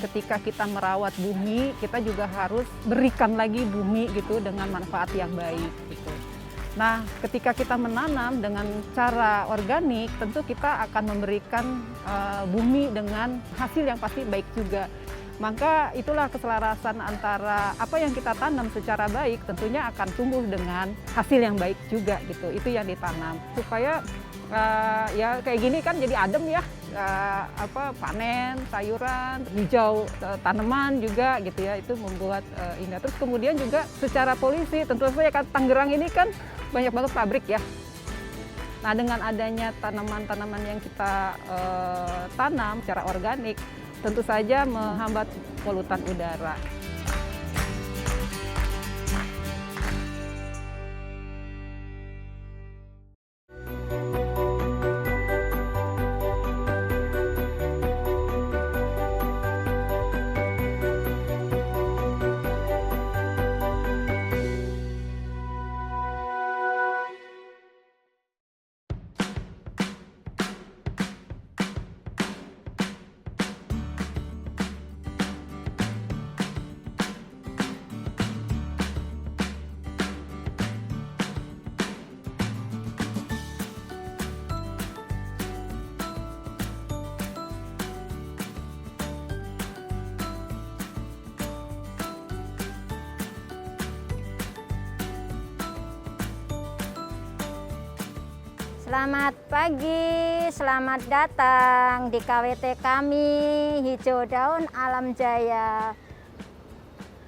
ketika kita merawat bumi, kita juga harus berikan lagi bumi gitu dengan manfaat yang baik gitu. Nah, ketika kita menanam dengan cara organik, tentu kita akan memberikan bumi dengan hasil yang pasti baik juga. Maka itulah keselarasan antara apa yang kita tanam secara baik tentunya akan tumbuh dengan hasil yang baik juga gitu. Itu yang ditanam supaya ya kayak gini kan jadi adem ya, panen sayuran, hijau tanaman juga gitu ya, itu membuat indah. Terus kemudian juga secara polusi tentu saja kan Tangerang ini kan banyak banget pabrik ya. Nah, dengan adanya tanaman-tanaman yang kita tanam secara organik, tentu saja menghambat polutan udara. Selamat pagi, selamat datang di KWT kami Hijau Daun Alam Jaya.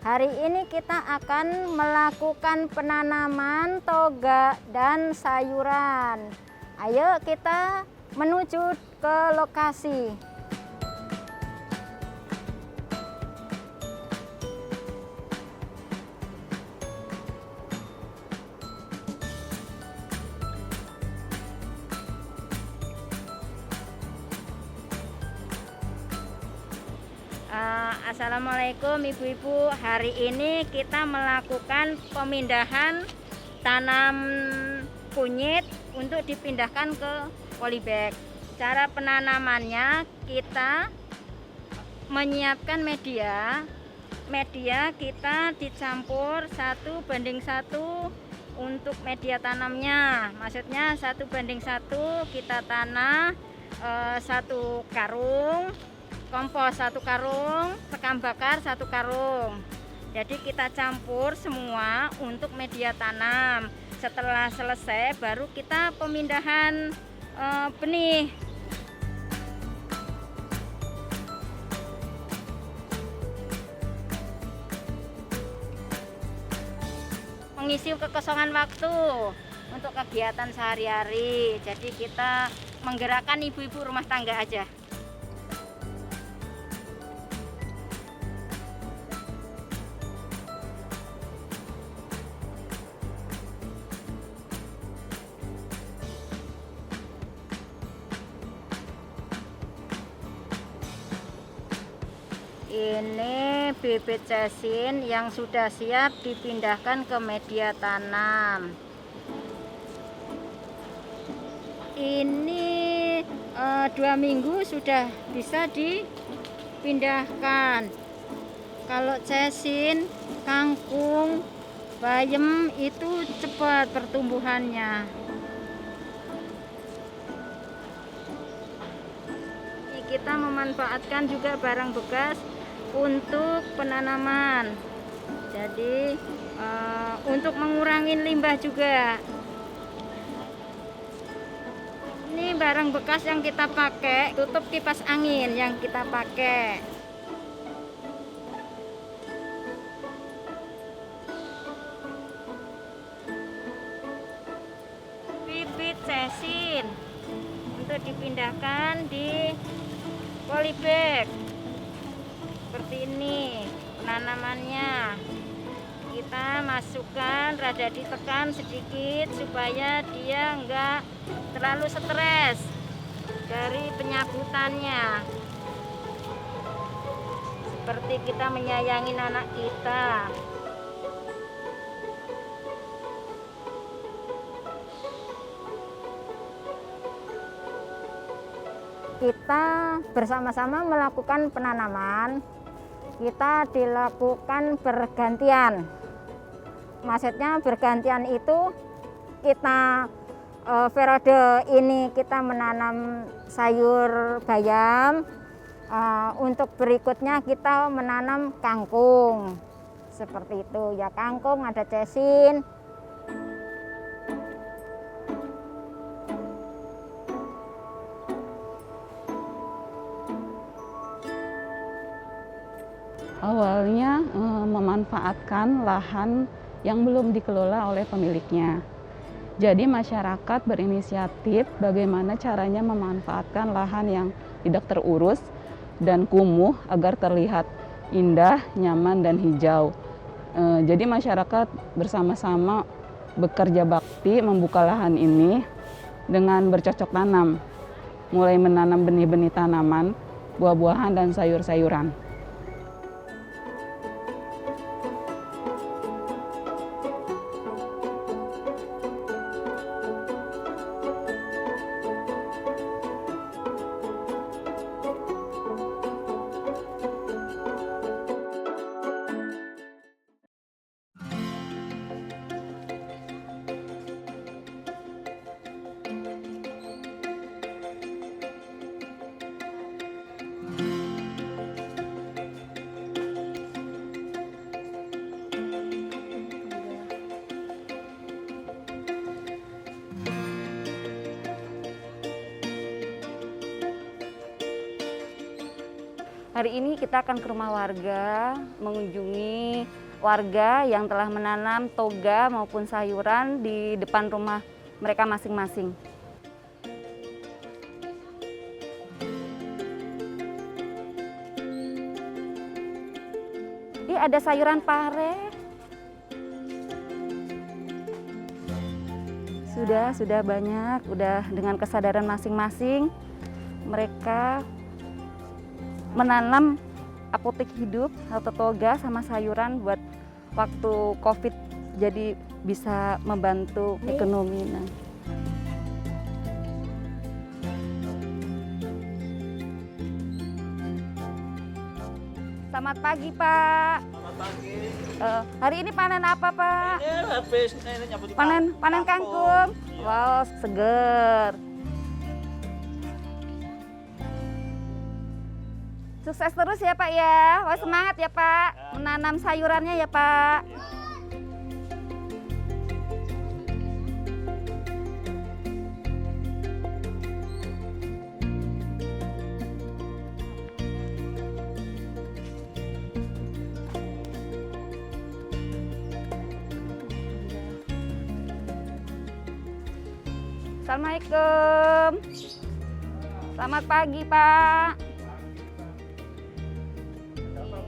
Hari ini kita akan melakukan penanaman toga dan sayuran. Ayo kita menuju ke lokasi. Assalamualaikum ibu-ibu. Hari ini kita melakukan pemindahan tanam kunyit untuk dipindahkan ke polybag. Cara penanamannya, kita menyiapkan media. Media kita dicampur 1:1 untuk media tanamnya. Maksudnya 1:1 kita tanah 1 karung, kompos 1 karung, sekam bakar 1 karung. Jadi kita campur semua untuk media tanam. Setelah selesai baru kita pemindahan benih. Mengisi kekosongan waktu untuk kegiatan sehari-hari. Jadi kita menggerakkan ibu-ibu rumah tangga aja. Ini bibit sesin yang sudah siap dipindahkan ke media tanam. Ini 2 minggu sudah bisa dipindahkan. Kalau sesin, kangkung, bayam itu cepat pertumbuhannya. Kita memanfaatkan juga barang bekas untuk penanaman. Jadi untuk mengurangi limbah juga. Ini barang bekas yang kita pakai, tutup kipas angin yang kita pakai. Bibit sesin untuk dipindahkan di polybag. Seperti ini penanamannya. Kita masukkan, rada ditekan sedikit supaya dia enggak terlalu stres dari penyabutannya. Seperti kita menyayangi anak kita. Kita bersama-sama melakukan penanaman. kita dilakukan bergantian. Maksudnya bergantian itu kita periode ini kita menanam sayur bayam, untuk berikutnya kita menanam kangkung. Seperti itu ya, kangkung ada cesin. Awalnya memanfaatkan lahan yang belum dikelola oleh pemiliknya. Jadi masyarakat berinisiatif bagaimana caranya memanfaatkan lahan yang tidak terurus dan kumuh agar terlihat indah, nyaman, dan hijau. Jadi masyarakat bersama-sama bekerja bakti membuka lahan ini dengan bercocok tanam, mulai menanam benih-benih tanaman, buah-buahan, dan sayur-sayuran. Hari ini kita akan ke rumah warga, mengunjungi warga yang telah menanam toga maupun sayuran di depan rumah mereka masing-masing. Ini ada sayuran pare. Sudah banyak, udah dengan kesadaran masing-masing mereka menanam apotek hidup atau toga sama sayuran buat waktu COVID, jadi bisa membantu ekonomi. Selamat pagi, Pak. Selamat pagi. Hari ini panen apa, Pak? Ini habis ini nyambut Panen kangkung. Iya. Wow, seger. Sukses terus ya Pak ya. Wah, semangat ya Pak. Menanam sayurannya ya Pak. Assalamualaikum. Selamat pagi Pak.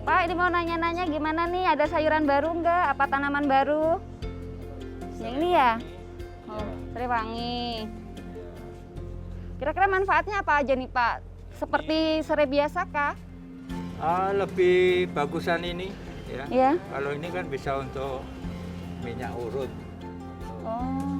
Pak, ini mau nanya-nanya gimana nih? Ada sayuran baru nggak? Apa tanaman baru? Yang ini ya? Oh, serai wangi. Kira-kira manfaatnya apa aja nih Pak? Seperti serai biasa kah? Lebih bagusan ini ya. Iya. Kalau ini kan bisa untuk minyak urut. Oh.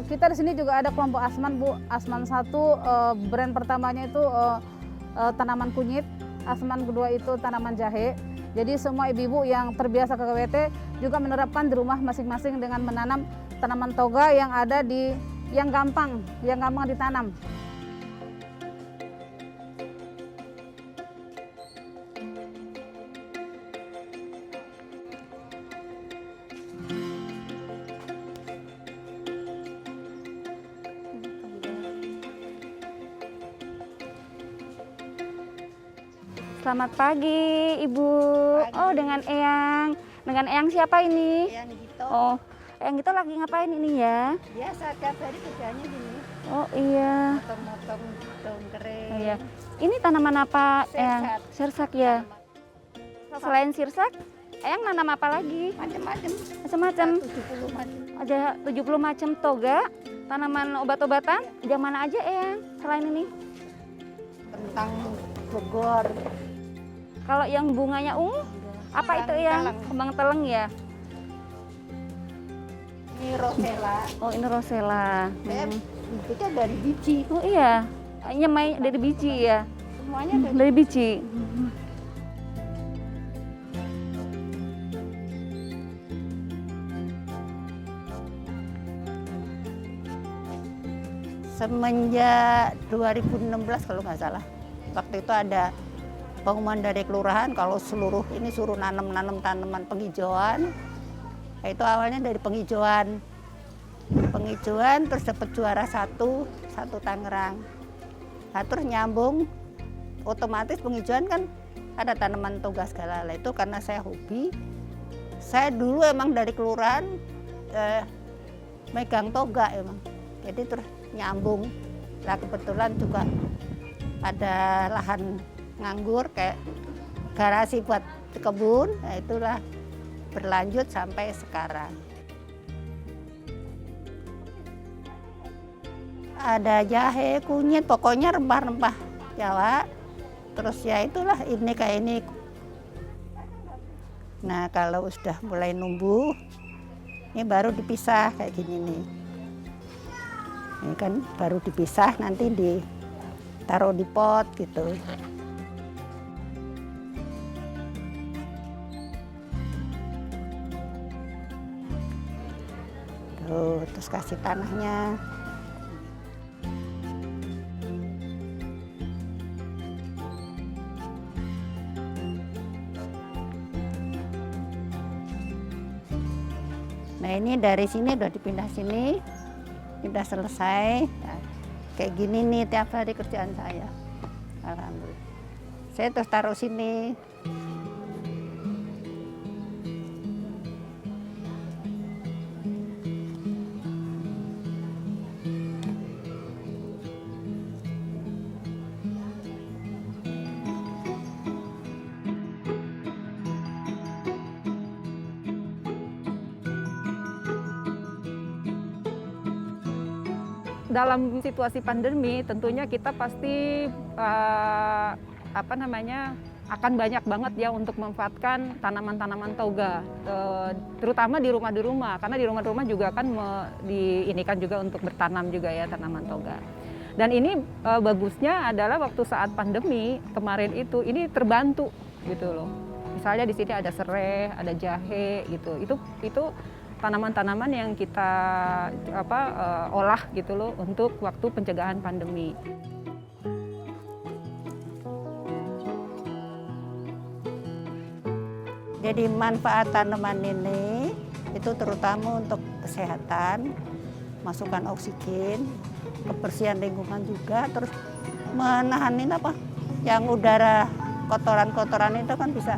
Kita di sini juga ada kelompok Asman, Bu. Asman 1, brand pertamanya itu tanaman kunyit, Asman kedua itu tanaman jahe. Jadi semua ibu-ibu yang terbiasa ke KWT juga menerapkan di rumah masing-masing dengan menanam tanaman toga yang ada di yang gampang ditanam. Selamat pagi Ibu. Pagi. Oh, dengan Eyang. Dengan Eyang siapa ini? Yang gitu. Oh, Eyang itu lagi ngapain ini ya? Biasa tiap hari kerjanya gini, Oh iya. motong-motong daun kering. Oh, iya. Ini tanaman apa, Eyang? Sirsak. Sirsak ya. Selain sirsak, Eyang nanam apa lagi? Macam-macam. Macam-macam. 70 macam. Ada 70 macam toga, tanaman obat-obatan. Yang mana aja Eyang selain ini? Kentang Bogor. Kalau yang bunganya ungu, apa itu Eyang? Teleng. Kembang teleng ya. Ini rosella. Oh, ini rosella. Saya itu dari biji. Oh iya, nyemai dari biji ya. Semuanya dari Dari biji. semenjak 2016 kalau nggak salah. Waktu itu ada pengumuman dari kelurahan kalau seluruh ini suruh nanam tanaman penghijauan. Nah, itu awalnya dari penghijauan. Penghijauan terus dapat juara satu Tangerang. Nah, terus nyambung otomatis penghijauan kan ada tanaman toga segala. Nah, itu karena saya hobi. Saya dulu emang dari kelurahan megang toga emang. Jadi terus nyambung. Nah, kebetulan juga ada lahan nganggur kayak garasi buat kebun. Nah, itulah berlanjut sampai sekarang. Ada jahe, kunyit, pokoknya rempah-rempah Jawa. Terus ya itulah ini kayak ini. Nah, kalau sudah mulai numbuh, ini baru dipisah kayak gini nih. Ini kan baru dipisah, nanti ditaruh di pot gitu. Tuh, terus kasih tanahnya. Nah, ini dari sini udah dipindah sini, udah selesai. Nah, kayak gini nih tiap hari kerjaan saya. Alhamdulillah. Saya terus taruh sini. Dalam situasi pandemi tentunya kita pasti akan banyak banget ya untuk memanfaatkan tanaman-tanaman toga, terutama di rumah karena di rumah juga kan diinikan juga untuk bertanam juga ya tanaman toga. Dan ini bagusnya adalah waktu saat pandemi kemarin ini terbantu gitu loh. Misalnya di sini ada serai, ada jahe gitu. Itu tanaman-tanaman yang kita olah gitu loh untuk waktu pencegahan pandemi. Jadi manfaat tanaman ini itu terutama untuk kesehatan, masukan oksigen, kebersihan lingkungan juga, terus menahanin yang udara kotoran-kotoran itu kan bisa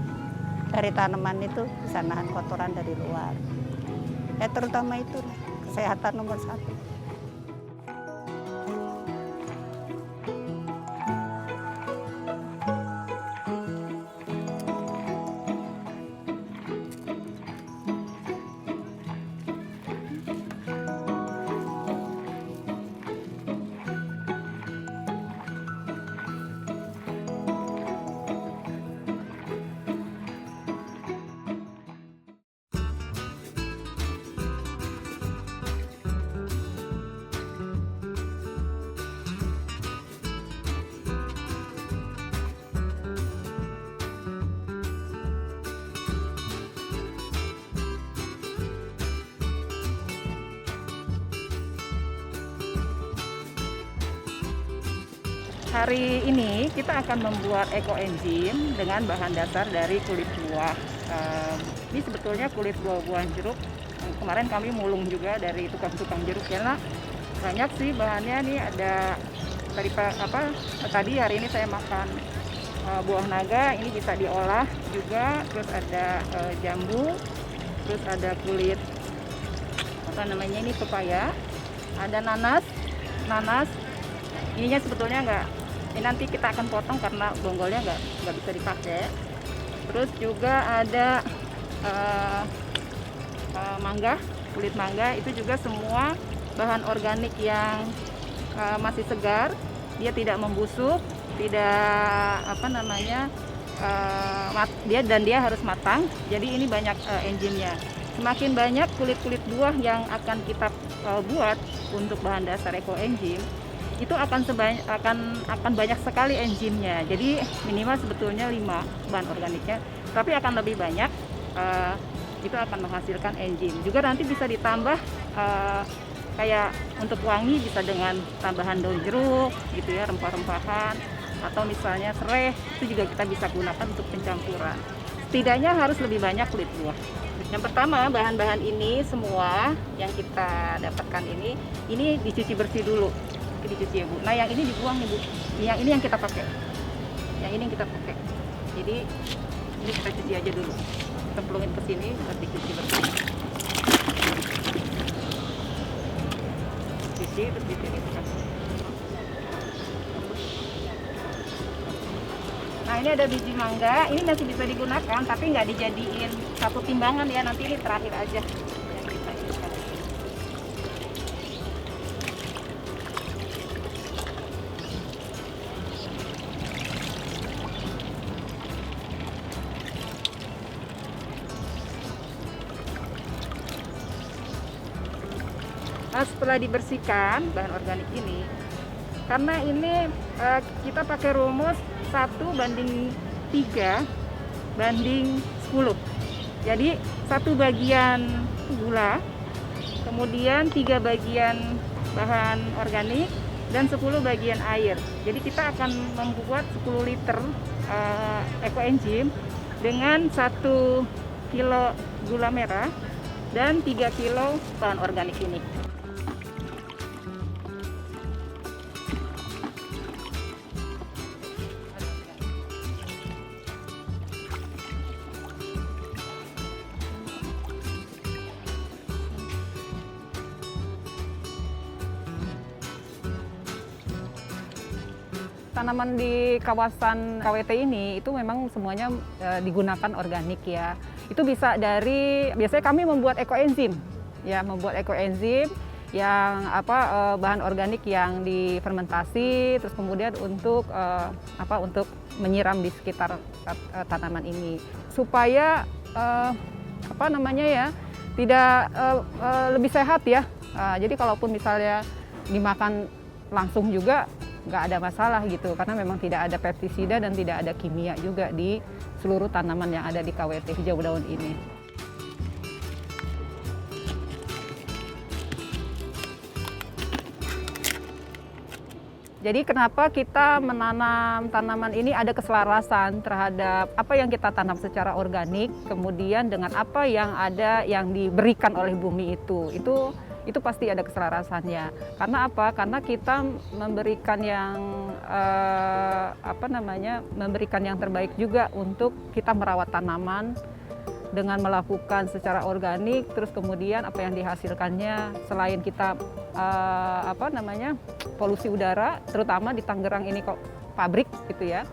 dari tanaman itu bisa nahan kotoran dari luar. Ya terutama itu kesehatan nomor 1. Hari ini kita akan membuat ekoenzim dengan bahan dasar dari kulit buah. Ini sebetulnya kulit buah-buahan jeruk. Kemarin kami mulung juga dari tukang-tukang jeruk karena banyak sih bahannya. Nih ada tadi hari ini saya makan buah naga, ini bisa diolah juga. Terus ada jambu, terus ada kulit ini pepaya, ada nanas. Ininya sebetulnya ini nanti kita akan potong karena bonggolnya nggak bisa dipakai. Terus juga ada mangga, kulit mangga, itu juga semua bahan organik yang masih segar, dia tidak membusuk, tidak dia harus matang. Jadi ini banyak enzimnya. semakin banyak kulit-kulit buah yang akan kita buat untuk bahan dasar ekoenzim, itu akan banyak sekali enzimnya. Jadi minimal sebetulnya 5 bahan organiknya, tapi akan lebih banyak, itu akan menghasilkan enzim. Juga nanti bisa ditambah kayak untuk wangi bisa dengan tambahan daun jeruk gitu ya, rempah-rempahan, atau misalnya serai, itu juga kita bisa gunakan untuk pencampuran. Setidaknya harus lebih banyak kulit buah. Yang pertama, bahan-bahan ini semua yang kita dapatkan ini dicuci bersih dulu. Dicuci ya Bu. Nah yang ini dibuang nih Bu. Yang ini yang kita pakai. Yang ini yang kita pakai. Jadi ini kita cuci aja dulu. Cemplungin ke sini, terus dicuci bersih. Cuci terus ditiriskan. Nah ini ada biji mangga, ini masih bisa digunakan tapi nggak dijadiin satu timbangan ya, nanti ini terakhir aja yang kita irisan. Nah, setelah dibersihkan bahan organik ini, karena ini kita pakai rumus 1:3:10. Jadi 1 bagian gula, kemudian 3 bagian bahan organik, dan 10 bagian air. Jadi kita akan membuat 10 liter ekoenzim dengan 1 kilo gula merah dan 3 kilo bahan organik ini. Tanaman di kawasan KWT ini itu memang semuanya digunakan organik ya. Itu bisa dari, biasanya kami membuat ekoenzim, ya membuat ekoenzim yang bahan organik yang difermentasi, terus kemudian untuk untuk menyiram di sekitar tanaman ini supaya tidak lebih sehat ya. Jadi kalaupun misalnya dimakan langsung juga nggak ada masalah gitu, karena memang tidak ada pestisida dan tidak ada kimia juga di seluruh tanaman yang ada di KWT hijau daun ini. Jadi kenapa kita menanam tanaman ini ada keselarasan terhadap apa yang kita tanam secara organik, kemudian dengan apa yang ada yang diberikan oleh bumi itu pasti ada keselarasannya. Karena apa? Karena kita memberikan yang memberikan yang terbaik juga untuk kita merawat tanaman dengan melakukan secara organik, terus kemudian apa yang dihasilkannya selain kita polusi udara, terutama di Tangerang ini kok pabrik gitu ya.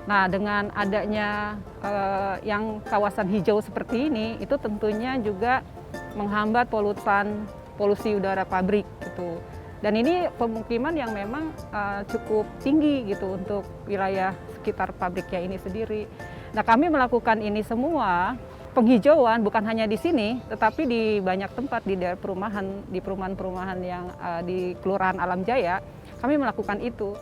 Nah dengan adanya yang kawasan hijau seperti ini, itu tentunya juga menghambat polusi udara pabrik gitu. Dan ini pemukiman yang memang cukup tinggi gitu untuk wilayah sekitar pabriknya ini sendiri. Nah kami melakukan ini semua penghijauan bukan hanya di sini, tetapi di banyak tempat di daerah perumahan-perumahan yang di Kelurahan Alam Jaya, kami melakukan itu.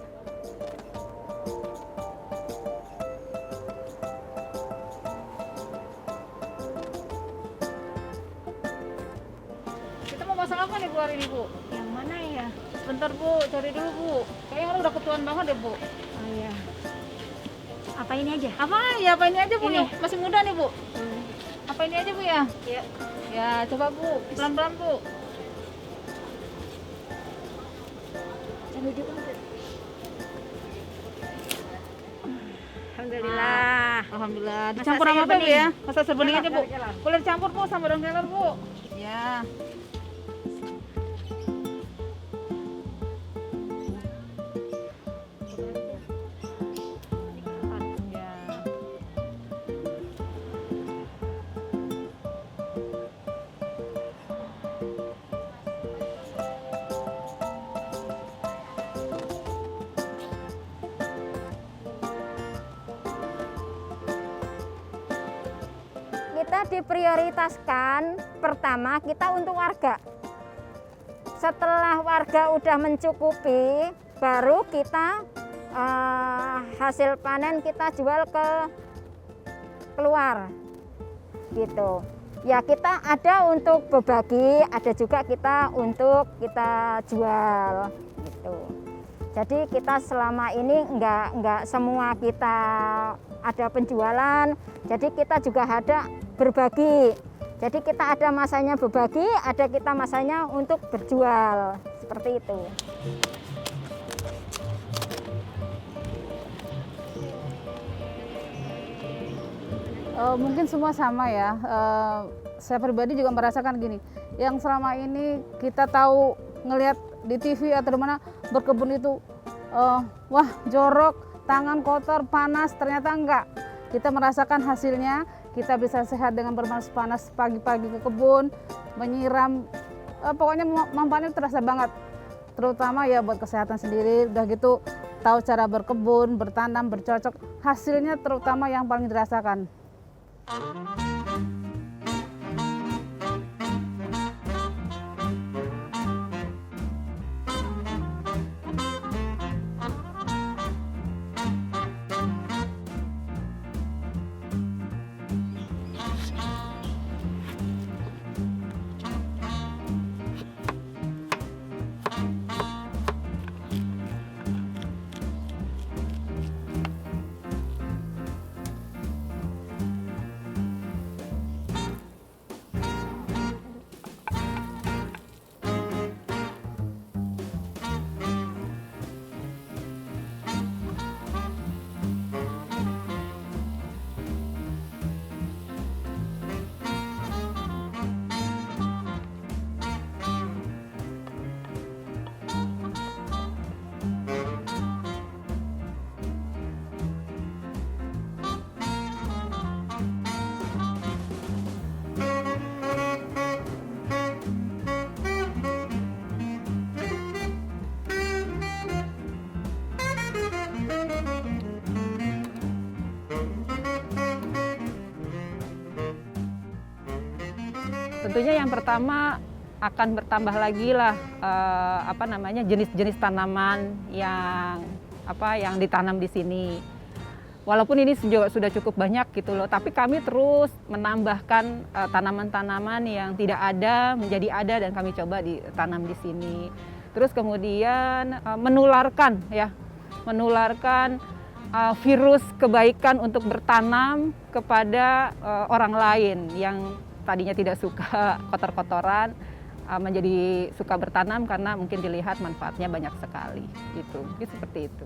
Kita mau masak apa nih Bu hari ini Bu? Yang mana ya? Bentar Bu, cari dulu Bu. Kayaknya udah ketuaan banget deh Bu. Oh iya. Apa ini aja? Apa ya? Apa ini aja Bu? Ini. Masih muda nih Bu. Apa ini aja Bu ya? Iya. Ya coba Bu, pelan-pelan Bu. Sambil juga. Alhamdulillah. Alhamdulillah. Masak Dicampur sayur sama apa Bu bening. ya? Masak sayur bening aja Bu. Kelar. Boleh dicampur Bu sama daun kelor Bu. Ya. kita diprioritaskan pertama kita untuk warga. Setelah warga udah mencukupi, baru kita hasil panen kita jual ke keluar gitu. Ya kita ada untuk berbagi, ada juga kita untuk kita jual gitu. Jadi kita selama ini enggak semua kita ada penjualan, jadi kita juga ada berbagi. Jadi kita ada masanya berbagi, ada kita masanya untuk berjual, seperti itu. Mungkin semua sama ya. Saya pribadi juga merasakan gini. Yang selama ini kita tahu ngelihat di TV atau di mana berkebun itu, wah jorok, tangan kotor, panas. Ternyata enggak. Kita merasakan hasilnya. Kita bisa sehat dengan berpanas-panas pagi-pagi ke kebun, menyiram. Pokoknya manfaatnya terasa banget. Terutama ya buat kesehatan sendiri. Udah gitu tahu cara berkebun, bertanam, bercocok. Hasilnya terutama yang paling dirasakan. Tentunya yang pertama akan bertambah lagi lah jenis-jenis tanaman yang ditanam di sini. Walaupun ini sudah cukup banyak gitu loh, tapi kami terus menambahkan tanaman-tanaman yang tidak ada menjadi ada dan kami coba ditanam di sini. Terus kemudian menularkan virus kebaikan untuk bertanam kepada orang lain yang tadinya tidak suka kotor-kotoran, menjadi suka bertanam karena mungkin dilihat manfaatnya banyak sekali gitu. Seperti itu.